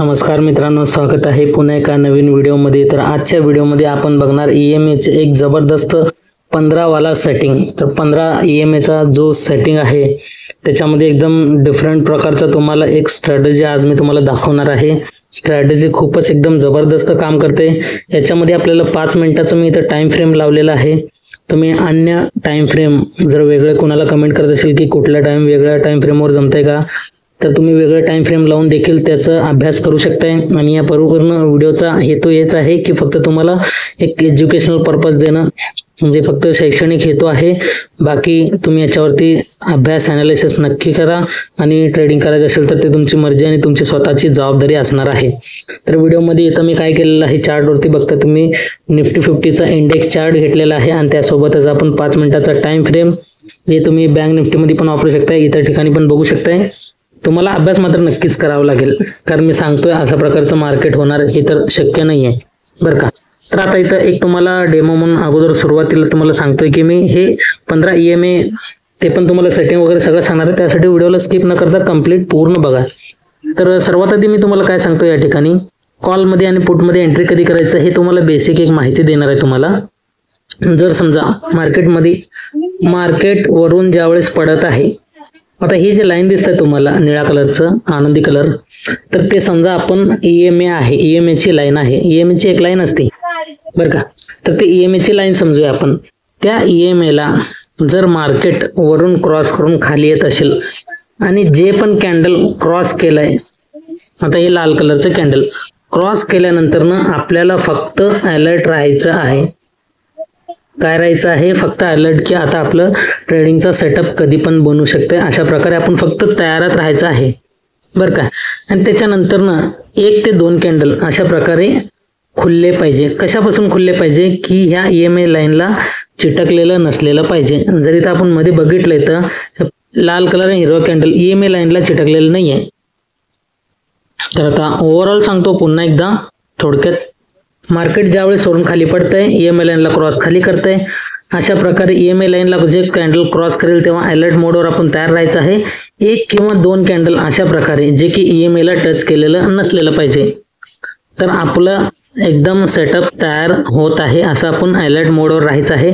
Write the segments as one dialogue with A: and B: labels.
A: नमस्कार मित्रांनो, स्वागत आहे पुन्हा एका नवीन व्हिडिओमध्ये। तर आजच्या व्हिडिओमध्ये आपण बघणार ईएमएचे एक जबरदस्त 15 वाला सेटिंग। तर 15 ईएमएचा जो सेटिंग आहे त्याच्यामध्ये एकदम डिफरंट प्रकारचा तुम्हाला एक स्ट्रॅटेजी आज मी तुम्हाला दाखवणार आहे। स्ट्रॅटेजी खूपच एकदम जबरदस्त काम करते। याच्यामध्ये आपल्याला 5 मिनिटाचा मी इथं टाइम फ्रेम लावलेला आहे। तुम्ही अन्य टाइम फ्रेम जर वेगळे कोणाला कमेंट करत असेल की कुठल्या वेगळ्या टाइम फ्रेमवर जमतंय का, तर तुम्ही वेगळं टाइम फ्रेम लावून देखील त्याचा अभ्यास करू शकताय। आणि या पूर्ण व्हिडिओचा हेतू हेच आहे की फक्त तुम्हाला एक एज्युकेशनल पर्पज देणं, म्हणजे फक्त शैक्षणिक हेतू आहे। बाकी तुम्ही याच्यावरती अभ्यास ॲनालिसिस नक्की करा आणि ट्रेडिंग करायचं असेल तर ते तुमची मर्जी आणि तुमची स्वतःची जबाबदारी असणार आहे। तर व्हिडिओमध्ये इथं मी काय केलेलं आहे, चार्टवरती बघता तुम्ही निफ्टी 50चा इंडेक्स चार्ट घेतलेला आहे आणि त्यासोबतच आपण 5 मिनिटाचा टाइम फ्रेम हे तुम्ही बँक निफ्टीमध्ये पण वापरू शकताय, इतर ठिकाणी पण बघू शकताय। तुम्हाला अभ्यास मात्र नक्कीच करावा लागेल, कारण मी सांगतोय अशा प्रकारचं मार्केट होणार हे तर शक्य नाही आहे बरं का। तर आता इथं एक तुम्हाला डेमो म्हणून अगोदर सुरुवातीला तुम्हाला सांगतोय की मी हे 15 ईएमए ते पण तुम्हाला सेटिंग वगैरे सगळं सांगणार आहे। त्यासाठी व्हिडिओला स्किप न करता कंप्लीट पूर्ण बघा। तर सर्वात आधी मी तुम्हाला काय सांगतो, या ठिकाणी कॉलमध्ये आणि पुटमध्ये एंट्री कधी करायचं हे तुम्हाला बेसिक एक माहिती देणार आहे तुम्हाला। जर समजा मार्केट वरून ज्यावेळेस पडत आहे, आता ही जी लाईन दिसतंय तुम्हाला निळ्या कलरचं आनंदी कलर, तर ते समजा आपण ईएमए आहे, ईएमएची लाईन आहे। ईएमएची एक लाईन असते बरं का, तर ते ईएमएची लाईन समजूया आपण। त्या ईएमएला जर मार्केट वरून क्रॉस करून खाली येत असेल आणि जे पण कॅन्डल क्रॉस केलंय, आता हे लाल कलरचं कॅन्डल क्रॉस केल्यानंतर ना आपल्याला फक्त अलर्ट राहायचं आहे। काय राहायचं आहे? फक्त अलर्ट, की आता आपलं ट्रेडिंगचा सेटअप कधी पण बनू शकते। अशा प्रकारे आपण फक्त तयारात राहायचं आहे बरं का। आणि त्याच्यानंतर ना 1 ते 2 कॅन्डल अशा प्रकारे खुलले पाहिजे। कशापासून खुलले पाहिजे? की ह्या ईएमए लाईनला चिटकलेलं नसलेलं पाहिजे। जर इथं आपण मध्ये बघितलंय तर लाल कलर आणि हिरवा कॅन्डल ईएमए लाईनला चिटकलेलं नाही आहे। तर आता ओव्हरऑल सांगतो पुन्हा एकदा थोडक्यात, मार्केट ज्यावेळेस वरून खाली पडतंय, ईएमए लाईनला क्रॉस खाली करतंय, अशा प्रकारे ईएमए लाईनला जे कॅन्डल क्रॉस करेल तेव्हा अलर्ट मोडवर आपण तयार राहायचं आहे। 1 किंवा 2 कॅन्डल अशा प्रकारे जे की ईएमए ला टच केलेलं नसलेलं पाहिजे। तर आपलं एकदम सेटअप तयार होत आहे, असं आपण अलर्ट मोडवर राहायचं आहे।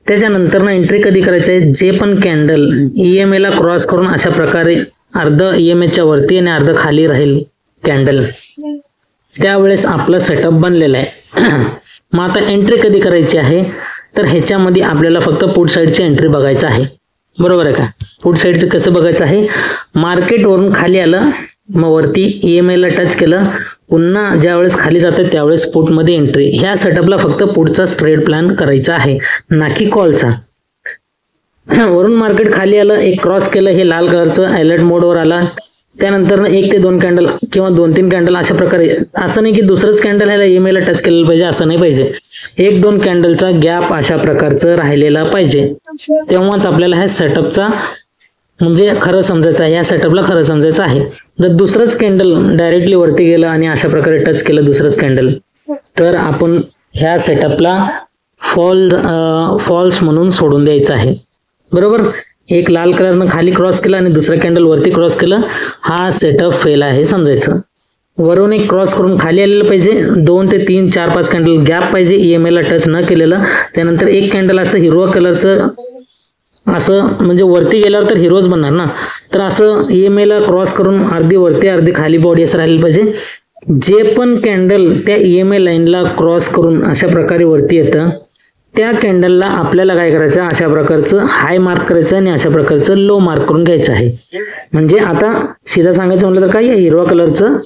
A: त्याच्यानंतर ना एंट्री कधी करायची आहे? जे पण कॅन्डल ईएमए ला क्रॉस करून अशा प्रकारे अर्ध ईएमएच्या वरती आणि अर्ध खाली राहील कॅन्डल, त्यावेळेस आपलं सेटअप बनलेलं आहे। मग आता एंट्री कधी करायची आहे? तर ह्याच्यामध्ये आपल्याला फक्त पुट साईडची एंट्री बघायचं आहे, बरोबर आहे का। पुट साईडचं कसं बघायचं आहे? मार्केट वरून खाली आलं, मग वरती ईएमए ला टच केलं, पुन्हा ज्यावेळेस खाली जातं त्यावेळेस पुटमध्ये एंट्री। ह्या सेटअपला फक्त पुटचा स्ट्रेट प्लॅन करायचा आहे, ना की कॉलचा। वरून मार्केट खाली आलं, एक क्रॉस केलं, हे लाल कलरचं अलर्ट मोडवर आला, त्यानंतर 1 ते 2 कॅन्डल किंवा 2-3 कॅन्डल अशा प्रकारे, असं नाही की दुसरंच कॅन्डल ह्याला ईएमए ला टच केलेलं पाहिजे, असं नाही पाहिजे। 1-2 कॅन्डलचा गॅप अशा प्रकारचं राहिलेला पाहिजे, तेव्हाच आपल्याला ह्या सेटअपचा म्हणजे खरं समजायचं आहे, या सेटअपला खरं समजायचं आहे। जर दुसरंच कॅन्डल डायरेक्टली वरती गेलं आणि अशा प्रकारे टच केलं दुसरंच कॅन्डल, तर आपण ह्या सेटअपला फॉल्स म्हणून सोडून द्यायचं आहे, बरोबर। एक लाल कलरनं खाली क्रॉस केला आणि दुसरा कॅन्डल वरती क्रॉस केलं, हा सेटअप फेल आहे समजायचं। वरून एक क्रॉस करून खाली आलेलं पाहिजे, 2 ते 3, 4, 5 कॅन्डल गॅप पाहिजे ईएमए ला टच न केलेलं, त्यानंतर एक कॅन्डल असं हिरवा कलरचं, असं म्हणजे वरती गेल्यावर तर हिरोज बनणार ना, तर असं ईएमए ला क्रॉस करून अर्धी वरती अर्धी खाली बॉडी असं राहिलं पाहिजे। जे पण कॅन्डल त्या ईएमए लाईनला क्रॉस करून अशा प्रकारे वरती येतं, त्या कॅन्डलला आपल्याला काय करायचं? अशा प्रकारचं हाय मार्क करायचं आणि अशा प्रकारचं लो मार्क करून घ्यायचं आहे। म्हणजे आता सीधा सांगायचं म्हटलं तर काय, हिरवा कलरचं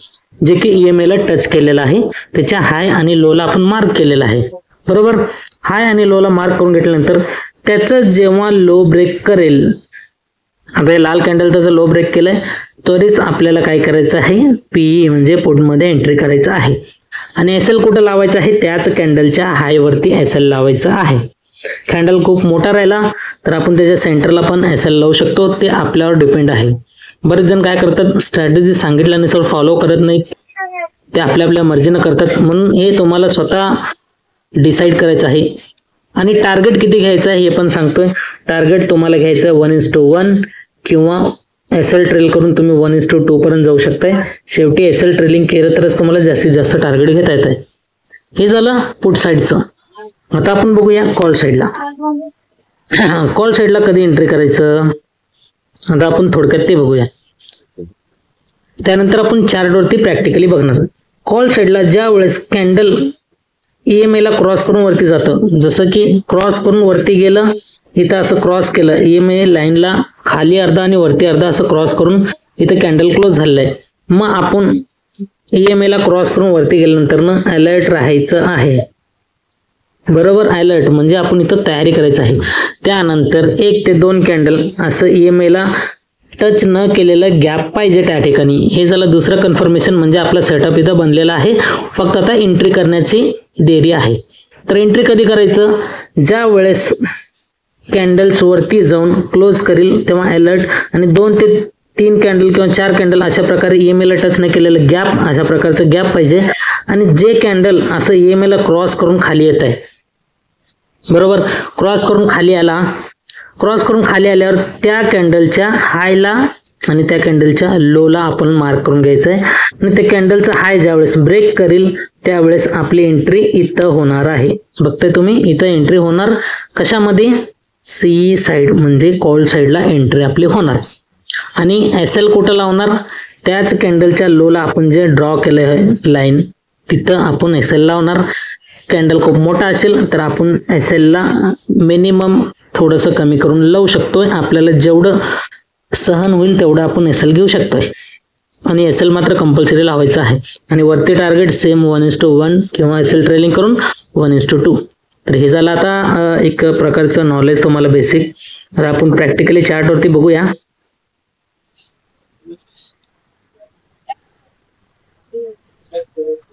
A: जे की ईएमए ला टच केलेलं आहे त्याच्या हाय आणि लोला आपण मार्क केलेला आहे, बरोबर। हाय आणि लोला मार्क करून घेतल्यानंतर त्याचं जेव्हा लो ब्रेक करेल, आता हे लाल कॅन्डल त्याचं लो ब्रेक केलंय, तरीच आपल्याला काय करायचं आहे? पीई म्हणजे पुटमध्ये एंट्री करायचं आहे। आणि एसएल कुठं लावायचं आहे? त्याच कॅन्डलच्या हाय वरती एसएल लावायचं आहे। कॅन्डल खूप मोठा राहिला तर आपण त्याच्या सेंटरला पण एसएल लावू शकतो, ते आपल्यावर डिपेंड आहे। बरेच जण काय करतात, स्ट्रॅटेजी सांगितल्यानुसार फॉलो करत नाहीत, ते आपल्या मर्जीनं करतात, म्हणून हे तुम्हाला स्वतः डिसाईड करायचं आहे। आणि टार्गेट किती घ्यायचं आहे हे पण सांगतोय। टार्गेट तुम्हाला घ्यायचं 1:1 किंवा SL ट्रेल करून तुम्ही 1:2 पर्यंत जाऊ शकताय. शेवटी SL ट्रेलिंग केलं तरच तुम्हाला जास्तीत जास्त टार्गेट घेता येत आहे. हे झालं पुट साईडचं. आता आपण बघूया कॉल साईडला. कॉल साईडला कधी एंट्री करायचं आता आपण थोडक्यात ते बघूया. त्यानंतर आपण चार्टवरती प्रॅक्टिकली बघणार. कॉल साईडला ज्या वेळेस कॅन्डल EMA ला क्रॉस करून वरती जातं, जसं की क्रॉस करून वरती गेलं, इथं असं क्रॉस केलं, EMA लाईनला खाली अर्धा आणि वरती अर्धा असं क्रॉस करून इथं कॅन्डल क्लोज झालेलं आहे. मग आपण EMA ला क्रॉस करून वरती गेल्यानंतर ना अलर्ट राहायचं आहे. बरोबर, अलर्ट म्हणजे आपण इथं तयारी करायचं आहे. त्यानंतर 1 ते 2 कॅन्डल असं EMA ला टच न केलेलं गॅप पाहिजे त्या ठिकाणी. हे झालं दुसरं कन्फर्मेशन, म्हणजे आपला सेटअप इथं बनलेला आहे. फक्त आता एंट्री करण्याची देरी आहे. तर एंट्री कधी करायचं, ज्या वेळेस कॅन्डल्स वरती जाऊन क्लोज करील तेव्हा अलर्ट, आणि 2 ते 3 कॅन्डल किंवा 4 कॅन्डल अशा प्रकारे EMA ला टच न केलेलं गॅप, अशा प्रकारचं गॅप पाहिजे. आणि जे कॅन्डल असं EMA ला क्रॉस करून खाली येत आहे, बरोबर, क्रॉस करून खाली आला, क्रॉस करून खाली आल्यावर त्या कॅन्डलच्या हायला आणि त्या कॅन्डलच्या लोला आपण मार्क करून घ्यायचं आहे. आणि त्या कॅन्डलचा हाय ज्यावेळेस ब्रेक करील त्यावेळेस आपली एंट्री इथं होणार आहे. बघताय तुम्ही, इथं एंट्री होणार कशामध्ये, CE साईड म्हणजे कॉल साईडला एंट्री आपली होणार. आणि SL कुठं लावणार, त्याच कॅन्डलच्या लोला आपण जे ड्रॉ केलं आहे लाईन तिथं आपण SL लावणार. कॅन्डल खूप मोठा असेल तर आपण SL ला मिनिमम थोडंसं कमी करून लावू शकतोय. आपल्याला जेवढं सहन होईल तेवढं आपण SL घेऊ शकतोय. आणि SL मात्र कंपल्सरी लावायचं आहे. आणि वरती टार्गेट सेम 1:1 किंवा SL ट्रेलिंग करून 1:2. तर हे झालं आता एक प्रकारचं नॉलेज तुम्हाला बेसिक. आता आपण प्रॅक्टिकली चार्टवरती बघूया.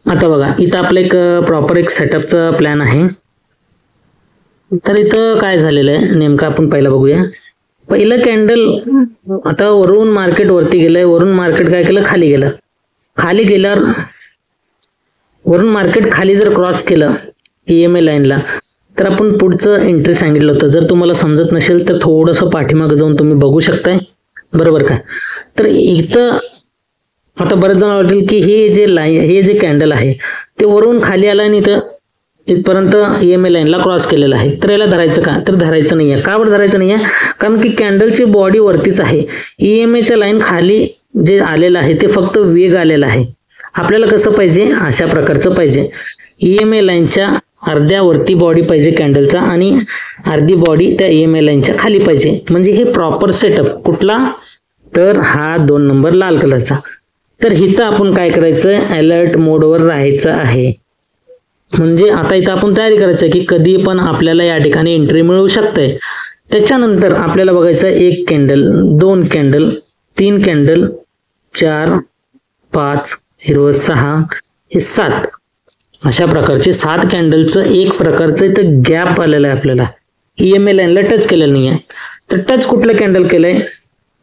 A: आता बघा, इथं आपलं एक प्रॉपर एक सेटअपचा प्लॅन आहे. तर इथं काय झालेलं आहे नेमकं आपण पहिला बघूया. पहिलं कॅन्डल आता वरून मार्केट वरती गेलंय, वरून मार्केट काय केलं, खाली गेलं. खाली गेल्यावर वरून मार्केट खाली जर क्रॉस केलं EMA लाईनला तर आपण पुढचं एंट्री सांगितलं होतं. जर तुम्हाला समजत नसेल तर थोडंसं पाठीमागं जाऊन तुम्ही बघू शकताय, बरोबर का. तर इथं आता बरेच जण वाटेल की हे जे कॅन्डल आहे ते वरून खाली आलं आणि इथं इथपर्यंत EMA लाईनला क्रॉस केलेला आहे. तर याला धरायचं का, तर धरायचं नाही आहे. का बरं धरायचं नाही आहे, कारण की कॅन्डलची बॉडी वरतीच आहे. EMAच्या लाईन खाली जे आलेलं आहे ते फक्त वेग आलेला आहे. आपल्याला कसं पाहिजे, अशा प्रकारचं पाहिजे. EMA लाईनच्या अर्ध्यावरती बॉडी पाहिजे कॅन्डलचा आणि अर्धी बॉडी त्या EMA लाईनच्या खाली पाहिजे. म्हणजे हे प्रॉपर सेटअप कुठला, तर हा 2 नंबर लाल कलरचा. तर इथं आपण काय करायचं, अलर्ट मोडवर राहायचं आहे. म्हणजे आता इथं आपण तयारी करायचं आहे की कधी पण आपल्याला या ठिकाणी एंट्री मिळू शकते. त्याच्यानंतर आपल्याला बघायचं 1 कॅन्डल, 2 कॅन्डल, 3 कॅन्डल, 4, 5, 6, हे 7 अशा प्रकारचे 7 कॅन्डलचं एक प्रकारचं इथं गॅप आलेलं आहे. आपल्याला EMA लाईनला टच केलेलं नाही आहे. तर टच कुठलं कॅन्डल केलंय,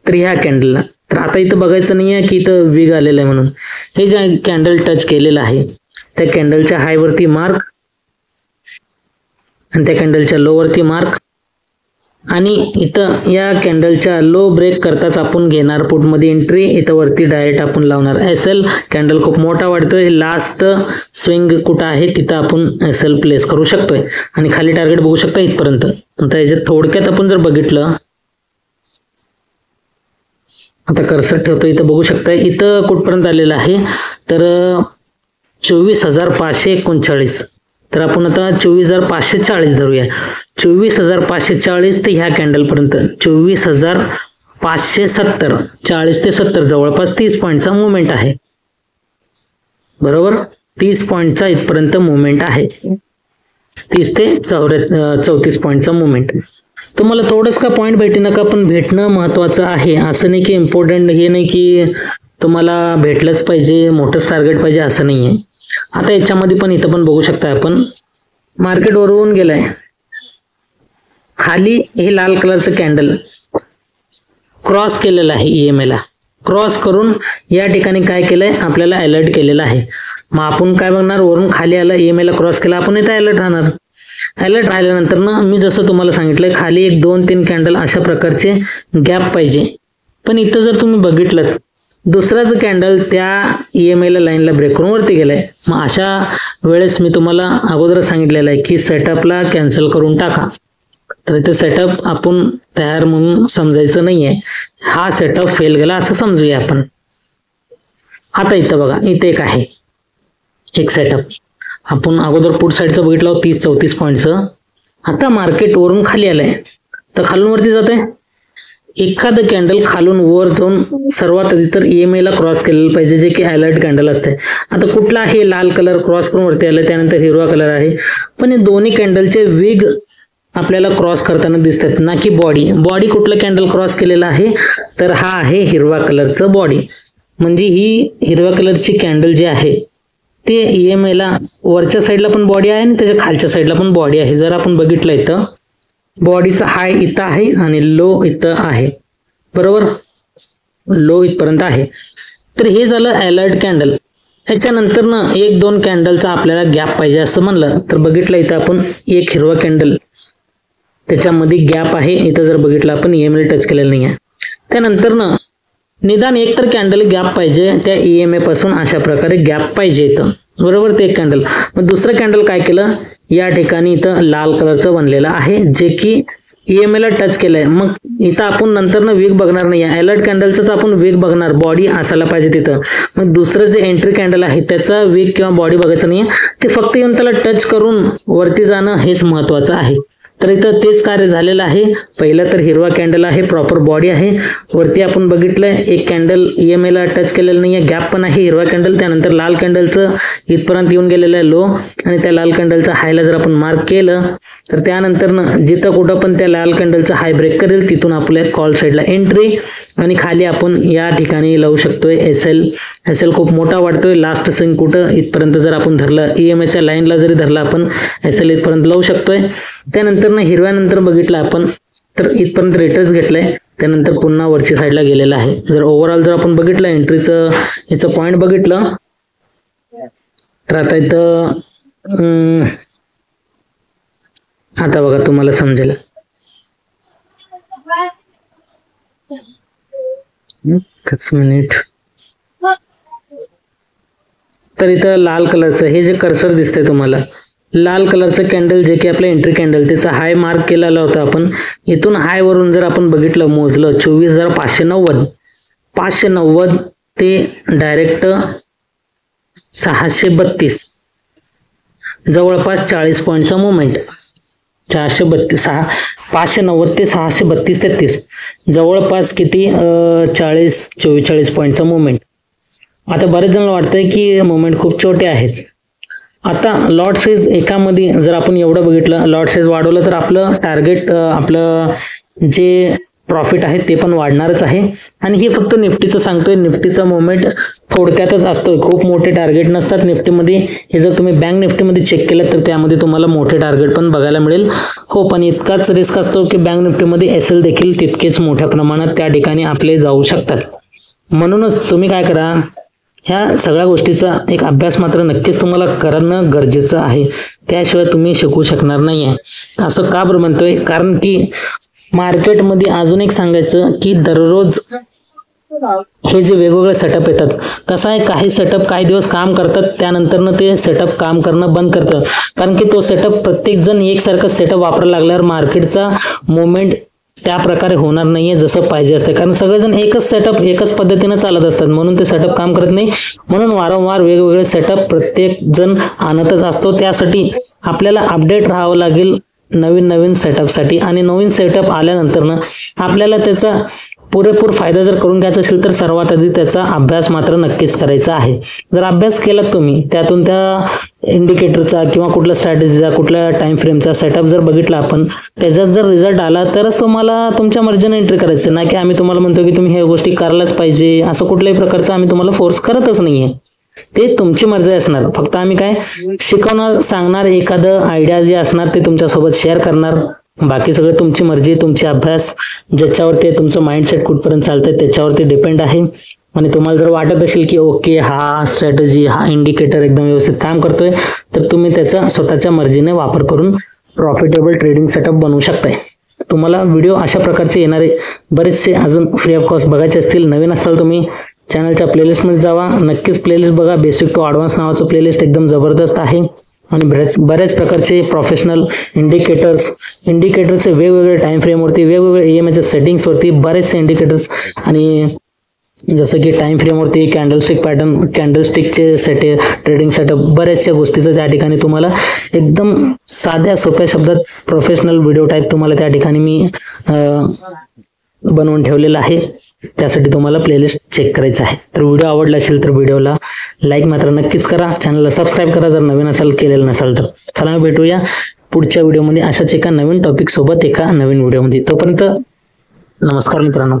A: तर ह्या कॅन्डलला. तर आता इथं बघायचं नाही आहे की इथं वेग आलेलं आहे म्हणून. हे जे कॅन्डल टच केलेलं आहे त्या कॅन्डलच्या हाय वरती मार्क आणि त्या कॅन्डलच्या लो वरती मार्क. आणि इथं या कॅन्डलच्या लो ब्रेक करताच आपण घेणार पुटमध्ये एंट्री. इथं वरती डायरेक्ट आपण लावणार SL. कॅन्डल खूप मोठा वाढतोय, लास्ट स्विंग कुठं आहे तिथं आपण SL प्लेस करू शकतोय. आणि खाली टार्गेट बघू शकता इथपर्यंत. आता याच्यात थोडक्यात आपण जर बघितलं, आता कर्सर ठेवतो इथं बघू शकता इथं कुठपर्यंत आलेलं आहे, तर 24,539. तर आपण आता 24,540 धरूया. 24,540 ते ह्या कॅन्डलपर्यंत 24,570, 40 ते 70 जवळपास 30 पॉईंटचा मुवमेंट आहे, बरोबर. 30 पॉईंटचा इथपर्यंत मुवमेंट आहे, 30 ते 34 पॉईंटचा मुवमेंट. तुम्हाला थोडंच का पॉईंट भेटे नका, पण भेटणं महत्त्वाचं आहे. असं नाही की इम्पॉर्टंट हे नाही की तुम्हाला भेटलंच पाहिजे, मोठंच टार्गेट पाहिजे, असं नाही आहे. आता याच्यामध्ये पण इथं पण बघू शकता आपण मार्केट वरून गेलाय खाली. हे लाल कलरचं कॅन्डल क्रॉस केलेलं आहे EMA ला. क्रॉस करून या ठिकाणी काय केलंय, आपल्याला अलर्ट केलेलं आहे. मग आपण काय बघणार, वरून खाली आलं, EMA ला क्रॉस केला, आपण इथं अलर्ट राहणार. अलर्ट राहिल्यानंतर ना मी जसं तुम्हाला सांगितलंय खाली 1, 2, 3 कॅन्डल अशा प्रकारचे गॅप पाहिजे. पण इथं जर तुम्ही बघितलं दुसराच कॅन्डल त्या EMI ला लाईनला ब्रेक करून वरती गेलाय, मग अशा वेळेस मी तुम्हाला अगोदर सांगितलेलं आहे की सेटअपला कॅन्सल करून टाका. तर इथे सेटअप आपण तयार म्हणून समजायचं नाहीये, हा सेटअप फेल गेला असं समजूया आपण. आता इथं बघा, इथे एक आहे एक सेटअप. आपण अगोदर पुट साईडचं बघितलं 30-34 पॉईंटचं. आता मार्केट वरून खाली आलंय तर खालून वरती जात आहे. एखादं कॅन्डल खालून वर जाऊन सर्वात आधी तर EMI ला क्रॉस केलेलं पाहिजे, जे की अलर्ट कॅन्डल असते. आता कुठला आहे, लाल कलर क्रॉस करून वरती आलं, त्यानंतर हिरवा कलर आहे, पण हे दोन्ही कॅन्डलचे वेग आपल्याला क्रॉस करताना दिसतात, ना की बॉडी कुठलं कॅन्डल क्रॉस केलेलं आहे, तर हा आहे हिरवा कलरचं बॉडी. म्हणजे ही हिरव्या कलरची कॅन्डल जी आहे ते EMI ला वरच्या साईडला पण बॉडी आहे आणि त्याच्या खालच्या साईडला पण बॉडी आहे. जर आपण बघितलं इथं बॉडीचा हाय इथं आहे आणि लो इथं आहे, बरोबर, लो इथपर्यंत आहे. तर हे झालं अलर्ट कॅन्डल. याच्यानंतर ना 1-2 कॅन्डलचा आपल्याला गॅप पाहिजे असं म्हणलं तर बघितलं इथं आपण एक हिरवा कॅन्डल त्याच्यामध्ये गॅप आहे. इथं जर बघितलं आपण EMI ला टच केलेलं नाही आहे. त्यानंतर ना निदान एक तर कॅन्डल गॅप पाहिजे त्या EMI पासून, अशा प्रकारे गॅप पाहिजे इथं, बरोबर, ते एक कॅन्डल. मग दुसरं कॅन्डल काय केलं, या ठिकाणी इथं लाल कलरचं बनलेलं आहे जे की EMI ला टच केलंय. मग इथं आपण नंतर ना वेग बघणार नाही, अलर्ट कॅन्डलचाच आपण वेग बघणार, बॉडी असायला पाहिजे तिथं. मग दुसरं जे एंट्री कॅन्डल आहे त्याचा वेग किंवा बॉडी बघायचं नाहीये, ते फक्त येऊन त्याला टच करून वरती जाणं हेच महत्वाचं आहे. तर इथं तेच कार्य झालेलं आहे. पहिलं तर हिरवा कॅन्डल आहे, प्रॉपर बॉडी आहे, वरती आपण बघितलंय एक कॅन्डल EMI ला टच केलेलं नाहीये, गॅप पण आहे हिरवा कॅन्डल. त्यानंतर लाल कॅन्डलचं इथपर्यंत येऊन गेलेलं आहे लो, आणि त्या लाल कॅन्डलचा हायला जर आपण मार्क केलं तर त्यानंतर ना जिथं कुठं पण त्या लाल कॅन्डलचा हाय ब्रेक करेल तिथून आपल्या कॉल साईडला एंट्री, आणि खाली आपण या ठिकाणी लावू शकतोय SL खूप मोठा वाटतोय. लास्ट स्विंग कुठं इथपर्यंत जर आपण धरलं, EMI च्या लाईनला जरी धरलं आपण SL इथपर्यंत लावू शकतोय. त्यानंतर ना हिरव्यानंतर बघितलं आपण तर इथपर्यंत रिटर्स घेतलंय, त्यानंतर पुन्हा वरच्या साईडला गेलेलं आहे. जर ओव्हरऑल जर आपण बघितलं एंट्रीचं याचं पॉईंट बघितलं तर आता इथं आता बघा तुम्हाला समजेल. एकच मिनिट. तर इथं लाल कलरचं हे जे कर्सर दिसतंय तुम्हाला, लाल कलरचं कॅन्डल जे की आपलं एंट्री कॅन्डल, त्याचा हाय मार्क केलेला होता आपण. इथून हाय वरून जर आपण बघितलं मोजलं 24,590 ते डायरेक्ट 632, जवळपास 40 पॉईंटचा मुवमेंट. 590 ते 632-33 जवळपास किती 40-44 पॉईंटचा मुवमेंट. आता बरेच जण वाटतंय की मुवमेंट खूप छोटे आहेत. आता लॉट साईज एकामध्ये जर आपण एवढं बघितलं, लॉट साईज वाढवलं तर आपलं टार्गेट, आपलं जे प्रॉफिट आहे ते पण वाढणारच आहे. आणि हे फक्त निफ्टीचं सांगतोय, निफ्टीचा मुवमेंट थोडक्यातच असतोय, खूप मोठे टार्गेट नसतात निफ्टीमध्ये. हे जर तुम्ही बँक निफ्टीमध्ये चेक केलं तर त्यामध्ये तुम्हाला मोठे टार्गेट पण बघायला मिळेल. हो, पण इतकाच रिस्क असतो की बँक निफ्टीमध्ये SL देखील तितकेच मोठ्या प्रमाणात त्या ठिकाणी आपले जाऊ शकतात. म्हणूनच तुम्ही काय करा, ह्या सगळ्या गोष्टीचा एक अभ्यास मात्र नक्कीच तुम्हाला करणं गरजेचं आहे, त्याशिवाय तुम्ही शिकू शकणार नाही आहे. असं का बरं म्हणतोय, कारण की मार्केटमध्ये अजून एक सांगायचं की दररोज हे जे वेगवेगळे सेटअप येतात, कसं आहे, काही सेटअप काही दिवस काम करतात, त्यानंतर ते सेटअप काम करणं बंद करतं. कारण की तो सेटअप प्रत्येक जण एकसारखं सेटअप वापरायला लागल्यावर मार्केटचा मुवमेंट त्या प्रकारे होणार नाहीये जसं पाहिजे असतं. कारण सगळेजण एकच सेटअप एकच पद्धतीनं चालत असतात, म्हणून ते सेटअप काम करत नाही. म्हणून वारंवार वेगवेगळे सेटअप प्रत्येक जण आणतच असतो. त्यासाठी आपल्याला अपडेट राहावं लागेल नवीन सेटअपसाठी. आणि नवीन सेटअप आल्यानंतर ना आपल्याला त्याचा पुरेपूर फायदा जर करून घ्यायचा असेल तर सर्वात आधी त्याचा अभ्यास मात्र नक्कीच करायचा आहे. जर अभ्यास केला तुम्ही, त्यातून त्या इंडिकेटरचा किंवा कुठल्या स्ट्रॅटेजीचा, कुठल्या टाइम फ्रेमचा सेटअप जर बघितला आपण, त्याच्यात जर रिझल्ट आला तरच तुम्हाला तुमच्या मर्जीने एंट्री करायचं, ना की आम्ही तुम्हाला म्हणतो की तुम्ही ह्या गोष्टी करायलाच पाहिजे, असं कुठल्याही प्रकारचं आम्ही तुम्हाला फोर्स करतच नाहीये. ते तुमची मर्जी असणार. फक्त आम्ही काय शिकवणार, सांगणार, एखादं आयडिया जे असणार ते तुमच्यासोबत शेअर करणार. बाकी सगळं तुमची मर्जी, तुमची अभ्यास, ज्याच्यावरती तुमचं माइंडसेट कुठपर्यंत चालतंय त्याच्यावरती डिपेंड आहे. आणि तुम्हाला जर वाटत असेल की ओके, हा स्ट्रॅटेजी, हा इंडिकेटर एकदम व्यवस्थित काम करतोय, तर तुम्ही त्याचा स्वतःच्या मर्जीने वापर करून प्रॉफिटेबल ट्रेडिंग सेटअप बनवू शकताय. तुम्हाला व्हिडिओ अशा प्रकारचे येणारे बरेचसे अजून फ्री ऑफ कॉस्ट बघायचे असतील, नवीन असाल तुम्ही चॅनलच्या प्लेलिस्टमध्ये जावा, नक्कीच प्लेलिस्ट बघा. बेसिक टू ॲडव्हान्स नावाचं प्लेलिस्ट एकदम जबरदस्त आहे आणि बऱ्याच प्रकारचे प्रोफेशनल इंडिकेटरचे वेगवेगळे टाइम फ्रेमवरती, वेगवेगळे EMIच्या सेटिंग्सवरती बरेचसे इंडिकेटर्स आणि जसं की टाइम फ्रेमवरती कॅन्डलस्टिक पॅटर्न, कॅन्डलस्टिकचे ट्रेडिंग सेटअप, बऱ्याचशा गोष्टीचं त्या ठिकाणी तुम्हाला एकदम साध्या सोप्या शब्दात प्रोफेशनल व्हिडिओ टाईप तुम्हाला त्या ठिकाणी मी बनवून ठेवलेलं आहे. त्यासाठी तुम्हाला प्लेलिस्ट चेक करायचं आहे. तर व्हिडिओ आवडला असेल तर व्हिडिओला लाईक मात्र नक्कीच करा, चॅनलला सबस्क्राईब करा जर नवीन असाल, केलेलं नसाल तर. चला भेटूया पुढच्या व्हिडिओमध्ये अशाच एका नवीन टॉपिक सोबत एका नवीन व्हिडिओमध्ये. तोपर्यंत नमस्कार मित्रांनो.